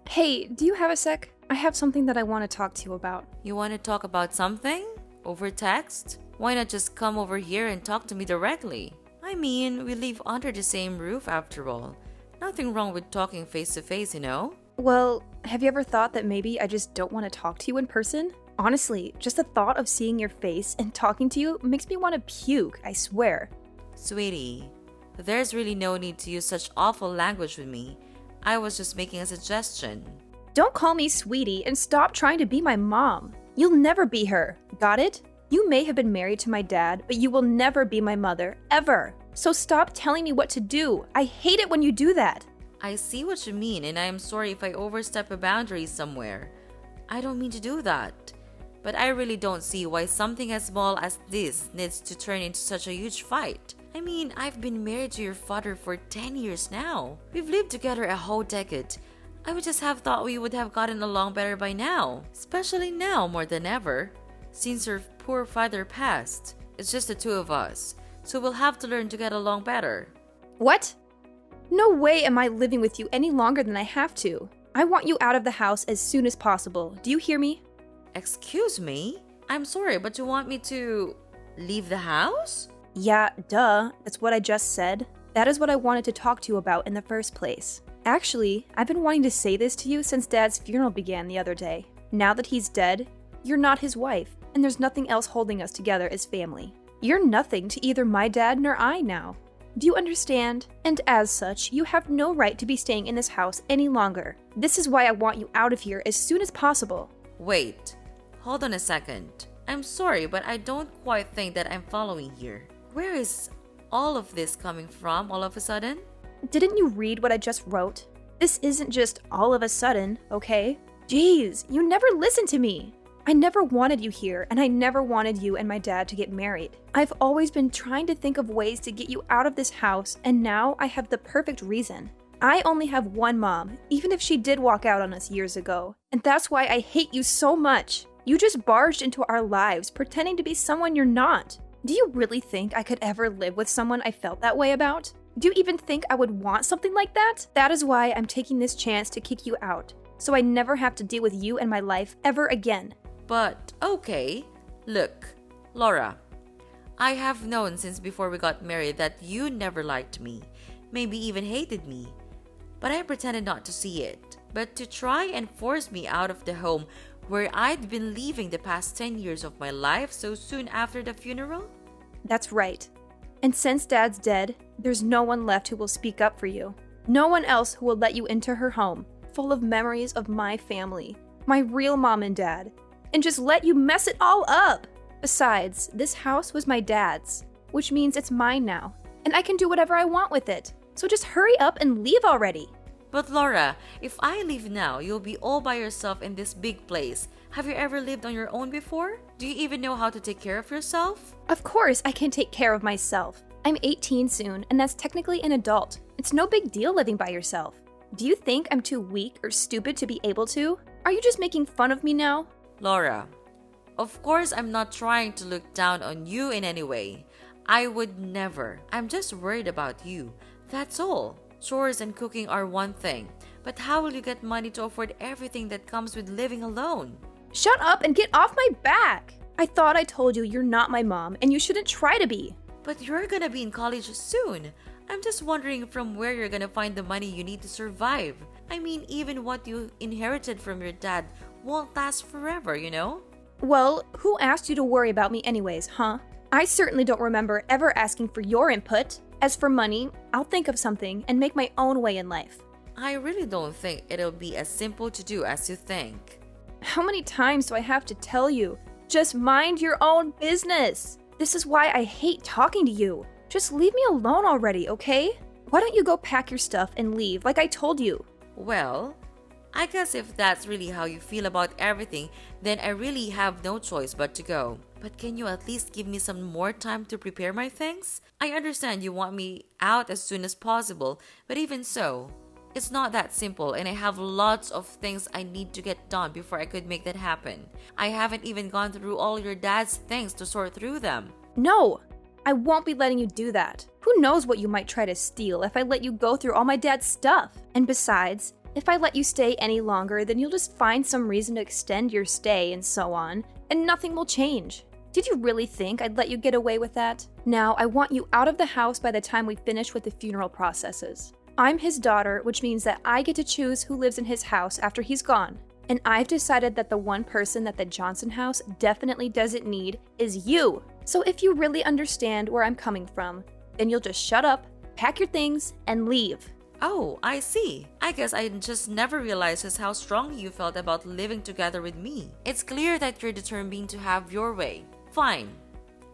Hey, do you have a sec? I have something that I want to talk to you about. You want to talk about something? Over text? Why not just come over here and talk to me directly? I mean, we live under the same roof after all. Nothing wrong with talking face to face, you know? Well, have you ever thought that maybe I just don't want to talk to you in person? Honestly, just the thought of seeing your face and talking to you makes me want to puke, I swear. Sweetie, there's really no need to use such awful language with me. I was just making a suggestion. Don't call me sweetie and stop trying to be my mom. You'll never be her. Got it? You may have been married to my dad, but you will never be my mother, ever. So stop telling me what to do. I hate it when you do that. I see what you mean, and I am sorry if I overstep a boundary somewhere. I don't mean to do that. But I really don't see why something as small as this needs to turn into such a huge fight. I mean, I've been married to your father for 10 years now. We've lived together a whole decade. I would just have thought we would have gotten along better by now. Especially now more than ever. Since your poor father passed, it's just the two of us. So we'll have to learn to get along better. What? No way am I living with you any longer than I have to. I want you out of the house as soon as possible. Do you hear me? Excuse me? I'm sorry, but you want me to leave the house? Yeah, duh. That's what I just said. That is what I wanted to talk to you about in the first place. Actually, I've been wanting to say this to you since Dad's funeral began the other day. Now that he's dead, you're not his wife, and there's nothing else holding us together as family. You're nothing to either my dad nor I now. Do you understand? And as such, you have no right to be staying in this house any longer. This is why I want you out of here as soon as possible. Wait, hold on a second. I'm sorry, but I don't quite think that I'm following here. Where is all of this coming from all of a sudden? Didn't you read what I just wrote? This isn't just all of a sudden, okay? Jeez, you never listen to me. I never wanted you here, and I never wanted you and my dad to get married. I've always been trying to think of ways to get you out of this house, and now I have the perfect reason. I only have one mom, even if she did walk out on us years ago, and that's why I hate you so much. You just barged into our lives pretending to be someone you're not. Do you really think I could ever live with someone I felt that way about? Do you even think I would want something like that? That is why I'm taking this chance to kick you out, so I never have to deal with you and my life ever again. But, okay. Look, Laura, I have known since before we got married that you never liked me, maybe even hated me. But I pretended not to see it. But to try and force me out of the home where I'd been living the past 10 years of my life so soon after the funeral? That's right. And since Dad's dead, there's no one left who will speak up for you. No one else who will let you into her home, full of memories of my family, my real mom and dad, and just let you mess it all up. Besides, this house was my dad's, which means it's mine now, and I can do whatever I want with it. So just hurry up and leave already. But Laura, if I leave now, you'll be all by yourself in this big place. Have you ever lived on your own before? Do you even know how to take care of yourself? Of course I can take care of myself. I'm 18 soon, and that's technically an adult. It's no big deal living by yourself. Do you think I'm too weak or stupid to be able to? Are you just making fun of me now? Laura, of course I'm not trying to look down on you in any way. I would never. I'm just worried about you. That's all. Chores and cooking are one thing, but how will you get money to afford everything that comes with living alone? Shut up and get off my back! I thought I told you you're not my mom and you shouldn't try to be. But you're gonna be in college soon. I'm just wondering from where you're gonna find the money you need to survive. I mean, even what you inherited from your dad won't last forever, you know? Well, who asked you to worry about me anyways, huh? I certainly don't remember ever asking for your input. As for money, I'll think of something and make my own way in life. I really don't think it'll be as simple to do as you think. How many times do I have to tell you? Just mind your own business. This is why I hate talking to you. Just leave me alone already, okay? Why don't you go pack your stuff and leave like I told you? Well, I guess if that's really how you feel about everything, then I really have no choice but to go. But can you at least give me some more time to prepare my things? I understand you want me out as soon as possible, but even so, it's not that simple and I have lots of things I need to get done before I could make that happen. I haven't even gone through all your dad's things to sort through them. No, I won't be letting you do that. Who knows what you might try to steal if I let you go through all my dad's stuff? And besides, If I let you stay any longer, then you'll just find some reason to extend your stay and so on, and nothing will change. Did you really think I'd let you get away with that? Now, I want you out of the house by the time we finish with the funeral processes. I'm his daughter, which means that I get to choose who lives in his house after he's gone. And I've decided that the one person that the Johnson house definitely doesn't need is you. So if you really understand where I'm coming from, then you'll just shut up, pack your things, and leave. Oh, I see. I guess I just never realized just how strongly you felt about living together with me. It's clear that you're determined to have your way. Fine.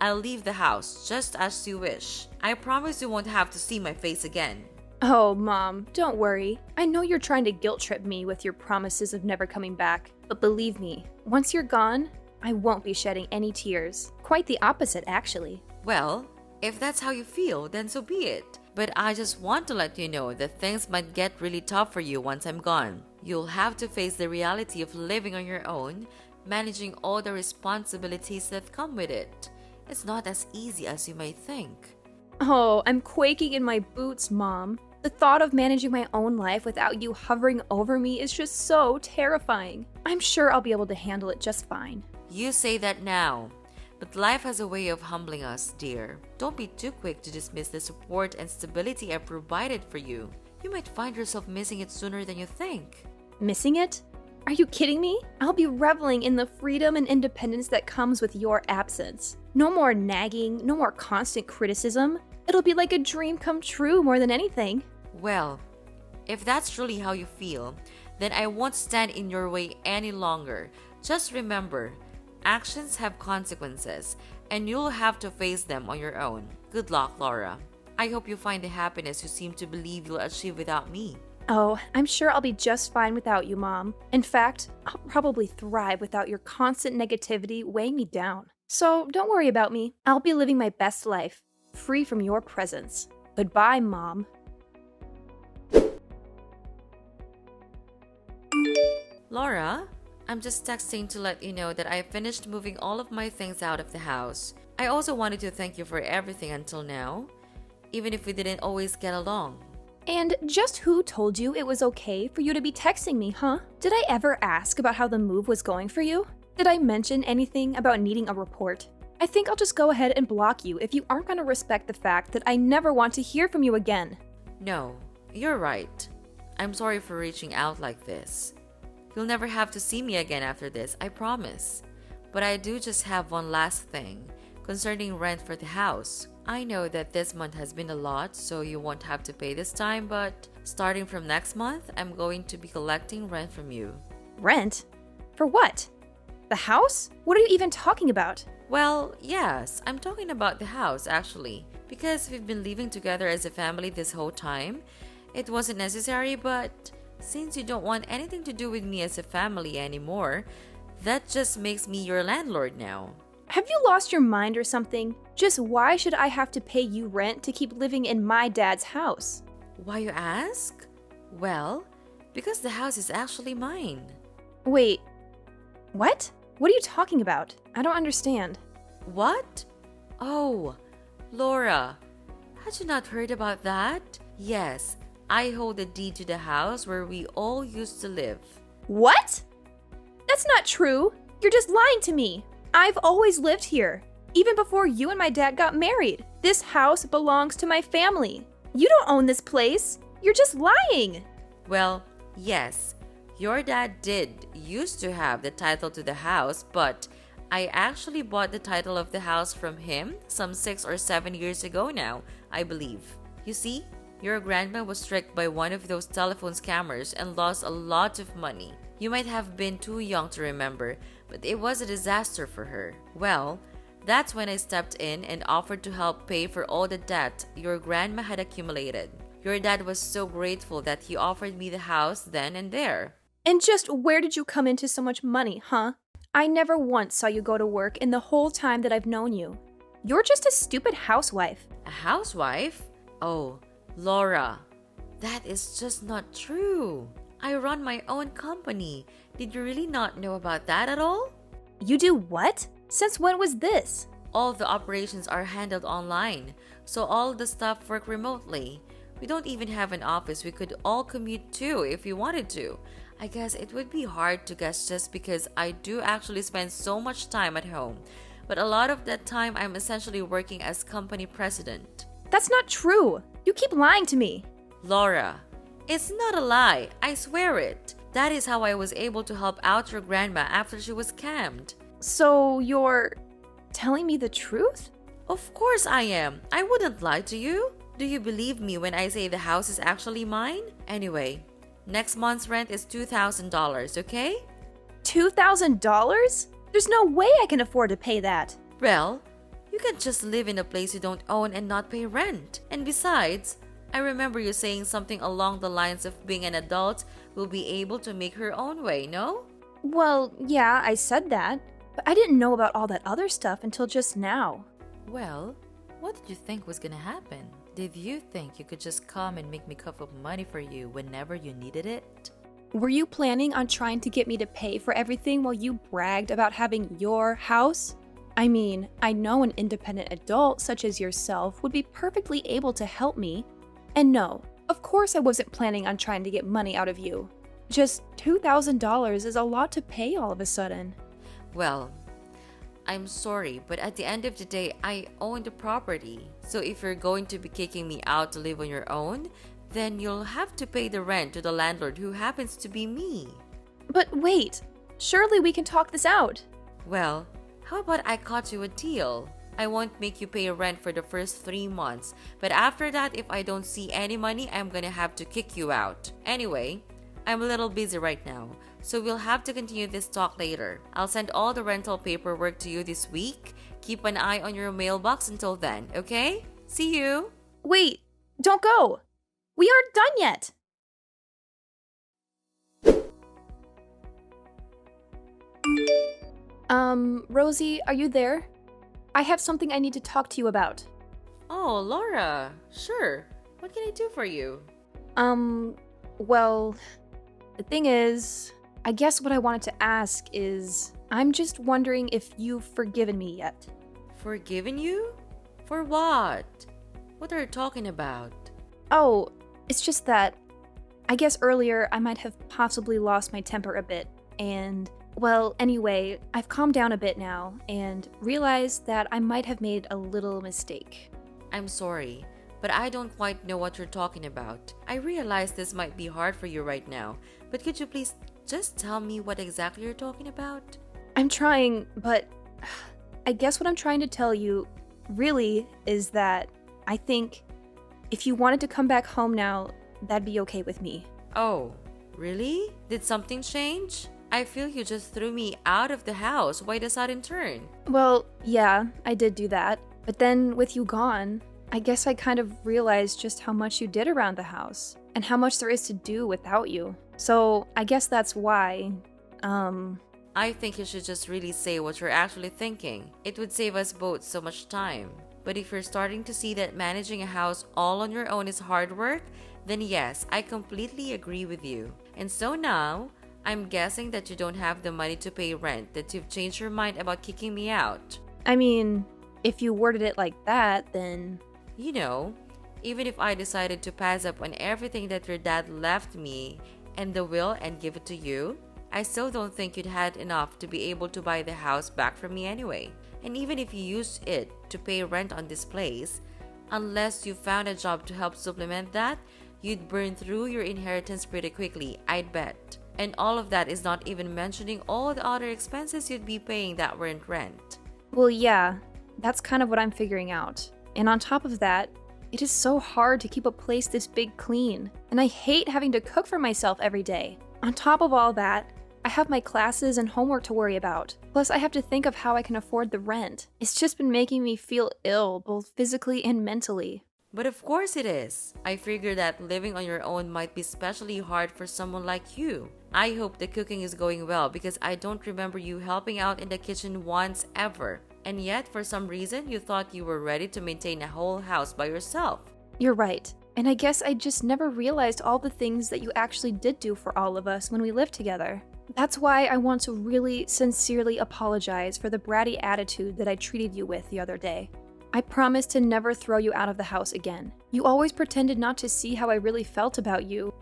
I'll leave the house, just as you wish. I promise you won't have to see my face again. Oh, Mom, don't worry. I know you're trying to guilt trip me with your promises of never coming back. But believe me, once you're gone, I won't be shedding any tears. Quite the opposite, actually. Well, if that's how you feel, then so be it. But I just want to let you know that things might get really tough for you once I'm gone. You'll have to face the reality of living on your own, managing all the responsibilities that come with it. It's not as easy as you might think. Oh, I'm quaking in my boots, Mom. The thought of managing my own life without you hovering over me is just so terrifying. I'm sure I'll be able to handle it just fine. You say that now, but life has a way of humbling us, dear. Don't be too quick to dismiss the support and stability I've provided for you. You might find yourself missing it sooner than you think. Missing it? Are you kidding me? I'll be reveling in the freedom and independence that comes with your absence. No more nagging, no more constant criticism. It'll be like a dream come true more than anything. Well, if that's truly how you feel, then I won't stand in your way any longer. Just remember, actions have consequences, and you'll have to face them on your own. Good luck, Laura. I hope you find the happiness you seem to believe you'll achieve without me. Oh, I'm sure I'll be just fine without you, Mom. In fact, I'll probably thrive without your constant negativity weighing me down. So don't worry about me. I'll be living my best life, free from your presence. Goodbye, Mom. Laura, I'm just texting to let you know that I finished moving all of my things out of the house. I also wanted to thank you for everything until now, even if we didn't always get along. And just who told you it was okay for you to be texting me, huh? Did I ever ask about how the move was going for you? Did I mention anything about needing a report? I think I'll just go ahead and block you if you aren't going to respect the fact that I never want to hear from you again. No, you're right. I'm sorry for reaching out like this. You'll never have to see me again after this, I promise. But I do just have one last thing concerning rent for the house. I know that this month has been a lot, so you won't have to pay this time, but starting from next month, I'm going to be collecting rent from you. Rent? For what? The house? What are you even talking about? Well, yes, I'm talking about the house actually, because we've been living together as a family this whole time. It wasn't necessary, but since you don't want anything to do with me as a family anymore, that just makes me your landlord now. Have you lost your mind or something? Just why should I have to pay you rent to keep living in my dad's house? Why, you ask? Well, because the house is actually mine. Wait, what? What are you talking about? I don't understand. What? Oh, Laura, had you not heard about that? Yes, I hold the deed to the house where we all used to live. What? That's not true. You're just lying to me. I've always lived here, even before you and my dad got married. This house belongs to my family. You don't own this place. You're just lying. Well, yes, your dad did used to have the title to the house, but I actually bought the title of the house from him some 6 or 7 years ago now, I believe. You see, your grandma was tricked by one of those telephone scammers and lost a lot of money. You might have been too young to remember, but it was a disaster for her. Well, that's when I stepped in and offered to help pay for all the debt your grandma had accumulated. Your dad was so grateful that he offered me the house then and there. And just where did you come into so much money, huh? I never once saw you go to work in the whole time that I've known you. You're just a stupid housewife. A housewife? Oh, Laura, that is just not true. I run my own company. Did you really not know about that at all? You do what? Since when was this? All the operations are handled online, so all the staff work remotely. We don't even have an office we could all commute to if we wanted to. I guess it would be hard to guess just because I do actually spend so much time at home. But a lot of that time I'm essentially working as company president. That's not true. You keep lying to me. Laura, it's not a lie. I swear it. That is how I was able to help out your grandma after she was scammed. So you're telling me the truth? Of course I am. I wouldn't lie to you. Do you believe me when I say the house is actually mine? Anyway, next month's rent is $2,000, okay? $2,000? There's no way I can afford to pay that. Well, you can just live in a place you don't own and not pay rent. And besides, I remember you saying something along the lines of being an adult will be able to make her own way, no? Well, yeah, I said that, but I didn't know about all that other stuff until just now. Well, what did you think was gonna happen? Did you think you could just come and make me cough up money for you whenever you needed it? Were you planning on trying to get me to pay for everything while you bragged about having your house? I mean, I know an independent adult such as yourself would be perfectly able to help me. And no, of course I wasn't planning on trying to get money out of you. Just $2,000 is a lot to pay all of a sudden. Well, I'm sorry, but at the end of the day, I own the property. So if you're going to be kicking me out to live on your own, then you'll have to pay the rent to the landlord who happens to be me. But wait, surely we can talk this out. Well, how about I cut you a deal? I won't make you pay rent for the first 3 months, but after that, if I don't see any money, I'm gonna have to kick you out. Anyway, I'm a little busy right now, so we'll have to continue this talk later. I'll send all the rental paperwork to you this week. Keep an eye on your mailbox until then, okay? See you! Wait, don't go! We aren't done yet! Rosie, are you there? I have something I need to talk to you about. Oh, Laura. Sure. What can I do for you? Well, the thing is, I guess what I wanted to ask is, I'm just wondering if you've forgiven me yet. Forgiven you? For what? What are you talking about? Oh, it's just that, I guess earlier I might have possibly lost my temper a bit, and, well, anyway, I've calmed down a bit now, and realized that I might have made a little mistake. I'm sorry, but I don't quite know what you're talking about. I realize this might be hard for you right now, but could you please just tell me what exactly you're talking about? I'm trying, but I guess what I'm trying to tell you, really, is that I think if you wanted to come back home now, that'd be okay with me. Oh, really? Did something change? I feel you just threw me out of the house. Why the sudden turn? Well, yeah, I did do that. But then, with you gone, I guess I kind of realized just how much you did around the house, and how much there is to do without you. So, I guess that's why, I think you should just really say what you're actually thinking. It would save us both so much time. But if you're starting to see that managing a house all on your own is hard work, then yes, I completely agree with you. And so now, I'm guessing that you don't have the money to pay rent, that you've changed your mind about kicking me out. I mean, if you worded it like that, then... You know, even if I decided to pass up on everything that your dad left me and the will and give it to you, I still don't think you'd had enough to be able to buy the house back from me anyway. And even if you used it to pay rent on this place, unless you found a job to help supplement that, you'd burn through your inheritance pretty quickly, I'd bet. And all of that is not even mentioning all the other expenses you'd be paying that weren't rent. Well, yeah, that's kind of what I'm figuring out. And on top of that, it is so hard to keep a place this big clean, and I hate having to cook for myself every day. On top of all that, I have my classes and homework to worry about. Plus, I have to think of how I can afford the rent. It's just been making me feel ill, both physically and mentally. But of course it is. I figure that living on your own might be especially hard for someone like you. I hope the cooking is going well because I don't remember you helping out in the kitchen once ever. And yet, for some reason, you thought you were ready to maintain a whole house by yourself. You're right. And I guess I just never realized all the things that you actually did do for all of us when we lived together. That's why I want to really sincerely apologize for the bratty attitude that I treated you with the other day. I promise to never throw you out of the house again. You always pretended not to see how I really felt about you,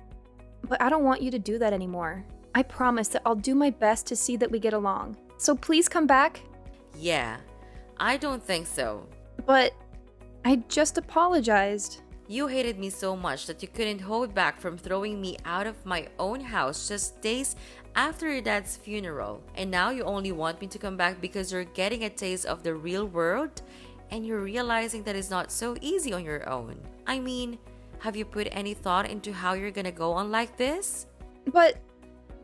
but I don't want you to do that anymore. I promise that I'll do my best to see that we get along. So please come back. Yeah, I don't think so. But I just apologized. You hated me so much that you couldn't hold back from throwing me out of my own house just days after your dad's funeral. And now you only want me to come back because you're getting a taste of the real world and you're realizing that it's not so easy on your own. I mean, have you put any thought into how you're gonna go on like this? But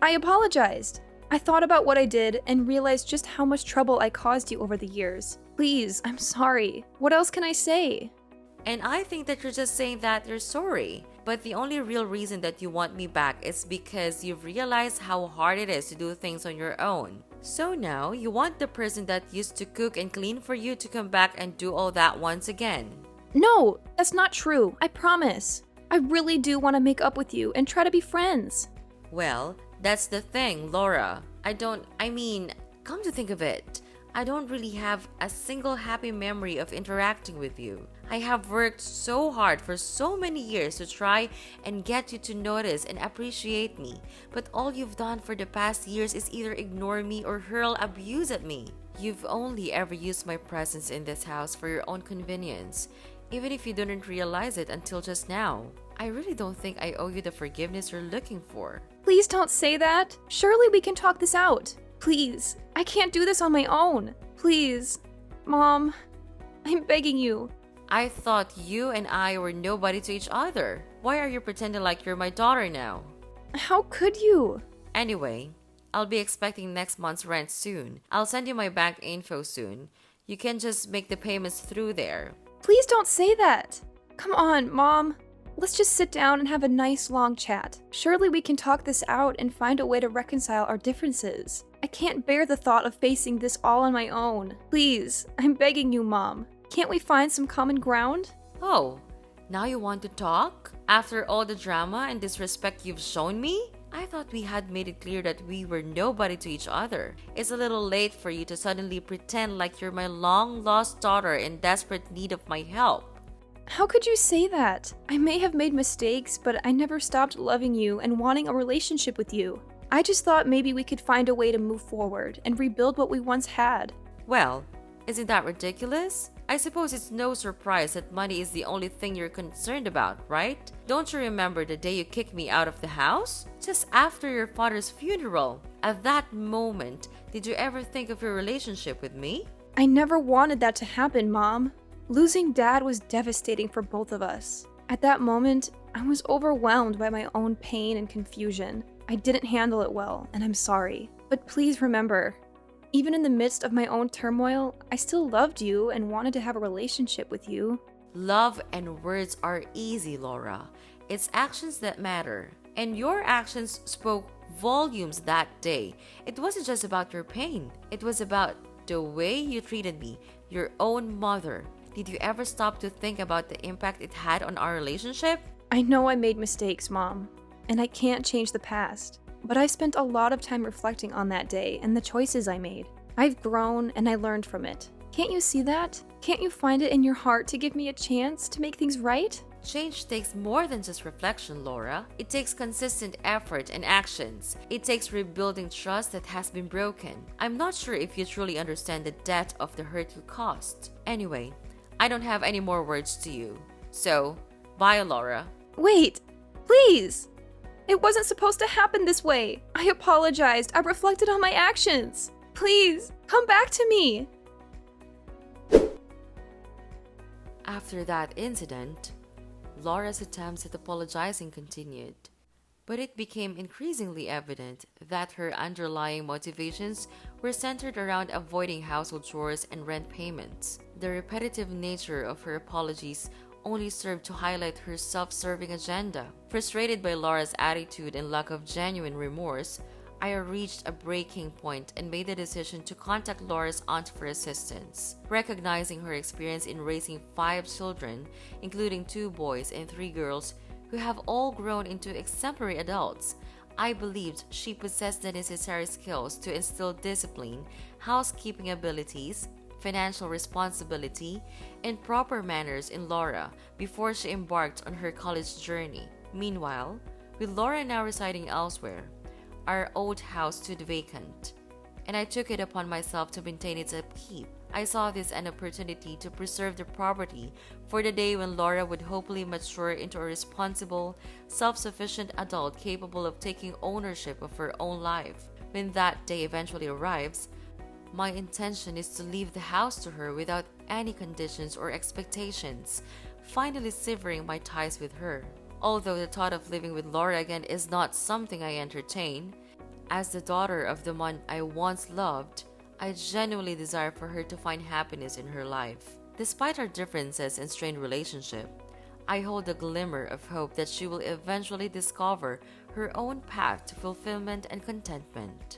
I apologized. I thought about what I did and realized just how much trouble I caused you over the years. Please, I'm sorry. What else can I say? And I think that you're just saying that you're sorry. But the only real reason that you want me back is because you've realized how hard it is to do things on your own. So now you want the person that used to cook and clean for you to come back and do all that once again. No, that's not true. I promise. I really do want to make up with you and try to be friends. Well, that's the thing, Laura. Come to think of it, I don't really have a single happy memory of interacting with you. I have worked so hard for so many years to try and get you to notice and appreciate me, but all you've done for the past years is either ignore me or hurl abuse at me. You've only ever used my presence in this house for your own convenience, even if you didn't realize it until just now. I really don't think I owe you the forgiveness you're looking for. Please don't say that. Surely we can talk this out. Please, I can't do this on my own. Please, Mom, I'm begging you. I thought you and I were nobody to each other. Why are you pretending like you're my daughter now? How could you? Anyway, I'll be expecting next month's rent soon. I'll send you my bank info soon. You can just make the payments through there. Please don't say that. Come on, Mom. Let's just sit down and have a nice long chat. Surely we can talk this out and find a way to reconcile our differences. I can't bear the thought of facing this all on my own. Please, I'm begging you, Mom. Can't we find some common ground? Oh, now you want to talk? After all the drama and disrespect you've shown me? I thought we had made it clear that we were nobody to each other. It's a little late for you to suddenly pretend like you're my long-lost daughter in desperate need of my help. How could you say that? I may have made mistakes, but I never stopped loving you and wanting a relationship with you. I just thought maybe we could find a way to move forward and rebuild what we once had. Well, isn't that ridiculous? I suppose it's no surprise that money is the only thing you're concerned about, right? Don't you remember the day you kicked me out of the house? Just after your father's funeral. At that moment, did you ever think of your relationship with me? I never wanted that to happen, Mom. Losing Dad was devastating for both of us. At that moment, I was overwhelmed by my own pain and confusion. I didn't handle it well, and I'm sorry. But please remember, even in the midst of my own turmoil, I still loved you and wanted to have a relationship with you. Love and words are easy, Laura. It's actions that matter. And your actions spoke volumes that day. It wasn't just about your pain. It was about the way you treated me, your own mother. Did you ever stop to think about the impact it had on our relationship? I know I made mistakes, Mom, and I can't change the past. But I spent a lot of time reflecting on that day and the choices I made. I've grown and I learned from it. Can't you see that? Can't you find it in your heart to give me a chance to make things right? Change takes more than just reflection, Laura. It takes consistent effort and actions. It takes rebuilding trust that has been broken. I'm not sure if you truly understand the depth of the hurt you caused. Anyway, I don't have any more words to you. So, bye, Laura. Wait, please! It wasn't supposed to happen this way. I apologized. I reflected on my actions. Please, come back to me. After that incident, Laura's attempts at apologizing continued. But it became increasingly evident that her underlying motivations were centered around avoiding household chores and rent payments. The repetitive nature of her apologies only served to highlight her self-serving agenda. Frustrated by Laura's attitude and lack of genuine remorse, I reached a breaking point and made the decision to contact Laura's aunt for assistance. Recognizing her experience in raising 5 children, including 2 boys and 3 girls, who have all grown into exemplary adults, I believed she possessed the necessary skills to instill discipline, housekeeping abilities, financial responsibility, and proper manners in Laura before she embarked on her college journey. Meanwhile, with Laura now residing elsewhere, our old house stood vacant, and I took it upon myself to maintain its upkeep. I saw this an opportunity to preserve the property for the day when Laura would hopefully mature into a responsible, self-sufficient adult capable of taking ownership of her own life. When that day eventually arrives, my intention is to leave the house to her without any conditions or expectations, finally severing my ties with her. Although the thought of living with Laura again is not something I entertain, as the daughter of the man I once loved, I genuinely desire for her to find happiness in her life. Despite our differences and strained relationship, I hold a glimmer of hope that she will eventually discover her own path to fulfillment and contentment.